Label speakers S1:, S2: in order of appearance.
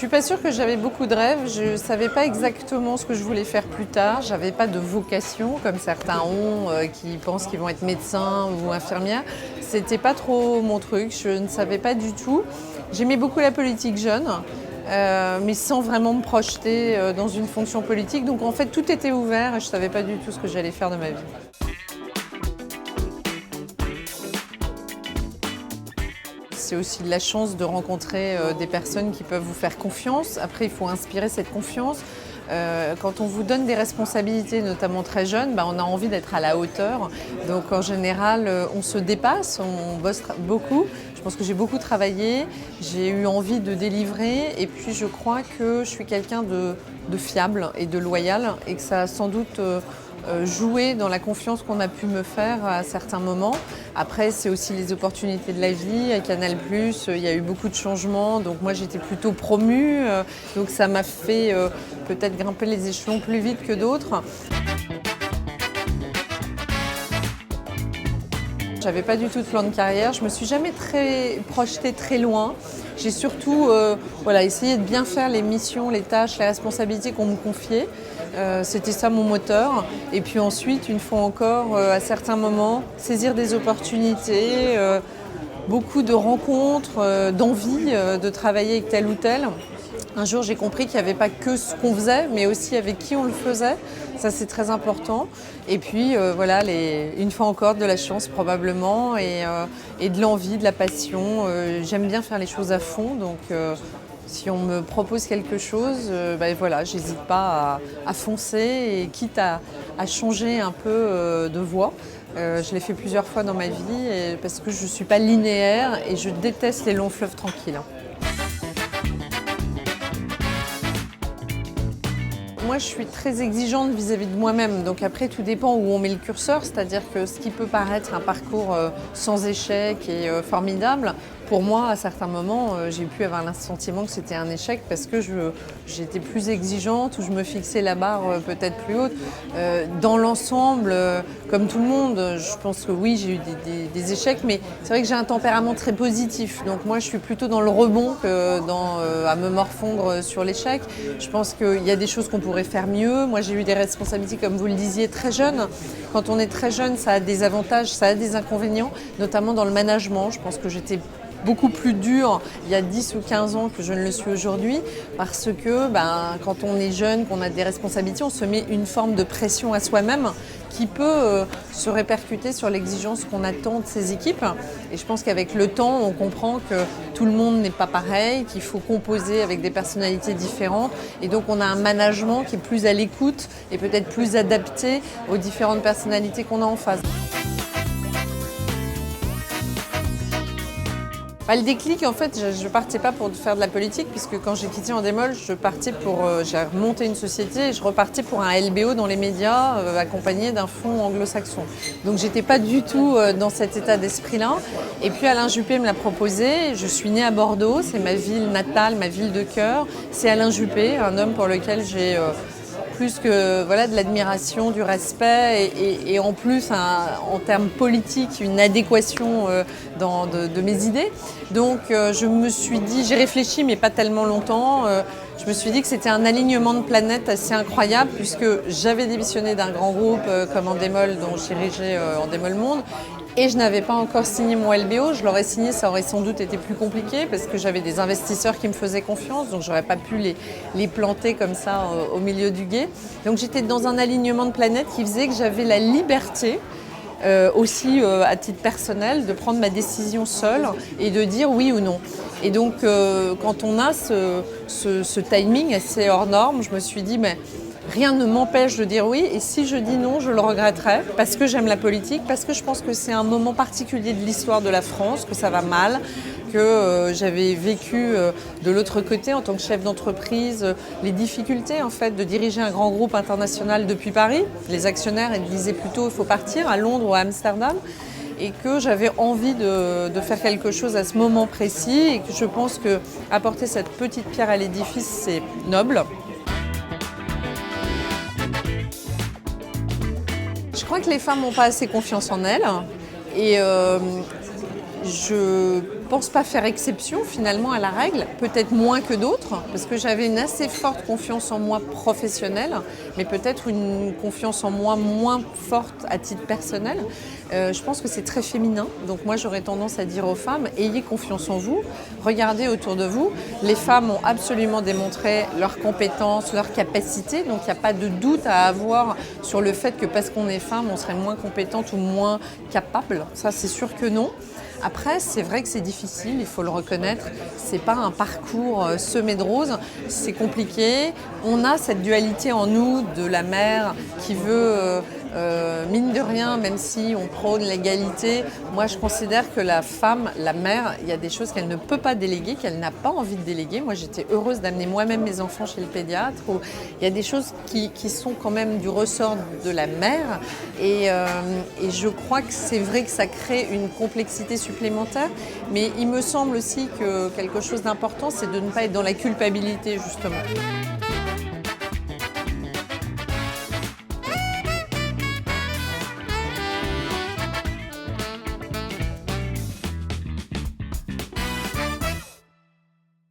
S1: suis pas sûre que j'avais beaucoup de rêves. Je savais pas exactement ce que je voulais faire plus tard. J'avais pas de vocation comme certains ont, qui pensent qu'ils vont être médecins ou infirmières. C'était pas trop mon truc. Je ne savais pas du tout. J'aimais beaucoup la politique jeune, mais sans vraiment me projeter dans une fonction politique. Donc en fait, tout était ouvert et je savais pas du tout ce que j'allais faire de ma vie. C'est aussi de la chance de rencontrer des personnes qui peuvent vous faire confiance. Après, il faut inspirer cette confiance. Quand on vous donne des responsabilités, notamment très jeunes, on a envie d'être à la hauteur. Donc en général, on se dépasse, on bosse beaucoup. Je pense que j'ai beaucoup travaillé, j'ai eu envie de délivrer et puis je crois que je suis quelqu'un de fiable et de loyal et que ça a sans doute joué dans la confiance qu'on a pu me faire à certains moments. Après, c'est aussi les opportunités de la vie. À Canal+, il y a eu beaucoup de changements, donc moi j'étais plutôt promue, donc ça m'a fait peut-être grimper les échelons plus vite que d'autres. J'avais pas du tout de plan de carrière, je me suis jamais projetée très loin. J'ai surtout essayé de bien faire les missions, les tâches, les responsabilités qu'on me confiait. C'était ça mon moteur. Et puis ensuite, une fois encore, à certains moments, saisir des opportunités, beaucoup de rencontres, d'envie de travailler avec tel ou tel. Un jour, j'ai compris qu'il n'y avait pas que ce qu'on faisait, mais aussi avec qui on le faisait. Ça, c'est très important. Et puis, une fois encore, de la chance probablement et de l'envie, de la passion. J'aime bien faire les choses à fond, donc si on me propose quelque chose, j'hésite pas à foncer et quitte à changer un peu de voie. Je l'ai fait plusieurs fois dans ma vie parce que je ne suis pas linéaire et je déteste les longs fleuves tranquilles. Moi, je suis très exigeante vis-à-vis de moi-même. Donc après, tout dépend où on met le curseur. C'est-à-dire que ce qui peut paraître un parcours sans échec et formidable, pour moi, à certains moments, j'ai pu avoir le sentiment que c'était un échec parce que j'étais plus exigeante ou je me fixais la barre peut-être plus haute. Dans l'ensemble, comme tout le monde, je pense que oui, j'ai eu des échecs, mais c'est vrai que j'ai un tempérament très positif. Donc moi, je suis plutôt dans le rebond que à me morfondre sur l'échec. Je pense qu'il y a des choses qu'on pourrait faire mieux. Moi, j'ai eu des responsabilités, comme vous le disiez, très jeune. Quand on est très jeune, ça a des avantages, ça a des inconvénients, notamment dans le management. Je pense que j'étais beaucoup plus dur il y a 10 ou 15 ans que je ne le suis aujourd'hui parce que quand on est jeune, qu'on a des responsabilités, on se met une forme de pression à soi-même qui peut se répercuter sur l'exigence qu'on attend de ses équipes. Et je pense qu'avec le temps, on comprend que tout le monde n'est pas pareil, qu'il faut composer avec des personnalités différentes. Et donc on a un management qui est plus à l'écoute et peut-être plus adapté aux différentes personnalités qu'on a en face. Le déclic, en fait, je ne partais pas pour faire de la politique, puisque quand j'ai quitté Endemol, j'ai remonté une société et je repartais pour un LBO dans les médias, accompagné d'un fonds anglo-saxon. Donc j'étais pas du tout dans cet état d'esprit-là. Et puis Alain Juppé me l'a proposé. Je suis née à Bordeaux, c'est ma ville natale, ma ville de cœur. C'est Alain Juppé, un homme pour lequel j'ai plus que de l'admiration, du respect et en plus en termes politiques une adéquation de mes idées. Donc je me suis dit, j'ai réfléchi mais pas tellement longtemps, je me suis dit que c'était un alignement de planètes assez incroyable puisque j'avais démissionné d'un grand groupe comme Endemol dont je dirigeais Endemol Monde. Et je n'avais pas encore signé mon LBO. Je l'aurais signé, ça aurait sans doute été plus compliqué parce que j'avais des investisseurs qui me faisaient confiance, donc j'aurais pas pu les planter comme ça au milieu du gué. Donc j'étais dans un alignement de planètes qui faisait que j'avais la liberté, aussi à titre personnel, de prendre ma décision seule et de dire oui ou non. Et donc quand on a ce timing assez hors norme, je me suis dit rien ne m'empêche de dire oui et si je dis non, je le regretterai parce que j'aime la politique, parce que je pense que c'est un moment particulier de l'histoire de la France, que ça va mal, que j'avais vécu de l'autre côté en tant que chef d'entreprise les difficultés en fait de diriger un grand groupe international depuis Paris. Les actionnaires disaient plutôt il faut partir à Londres ou à Amsterdam. Et que j'avais envie de faire quelque chose à ce moment précis et que je pense qu'apporter cette petite pierre à l'édifice, c'est noble. Je crois que les femmes n'ont pas assez confiance en elles et Je pense pas faire exception finalement à la règle, peut-être moins que d'autres, parce que j'avais une assez forte confiance en moi professionnelle, mais peut-être une confiance en moi moins forte à titre personnel. Je pense que c'est très féminin, donc moi j'aurais tendance à dire aux femmes, ayez confiance en vous, regardez autour de vous. Les femmes ont absolument démontré leurs compétences, leurs capacités, donc il n'y a pas de doute à avoir sur le fait que parce qu'on est femme, on serait moins compétente ou moins capable. Ça, c'est sûr que non. Après, c'est vrai que c'est difficile, il faut le reconnaître. C'est pas un parcours semé de roses, c'est compliqué. On a cette dualité en nous de la mère qui veut, mine de rien, même si on prône l'égalité, moi je considère que la femme, la mère, il y a des choses qu'elle ne peut pas déléguer, qu'elle n'a pas envie de déléguer. Moi j'étais heureuse d'amener moi-même mes enfants chez le pédiatre, où il y a des choses qui sont quand même du ressort de la mère. Et je crois que c'est vrai que ça crée une complexité supplémentaire, mais il me semble aussi que quelque chose d'important, c'est de ne pas être dans la culpabilité justement.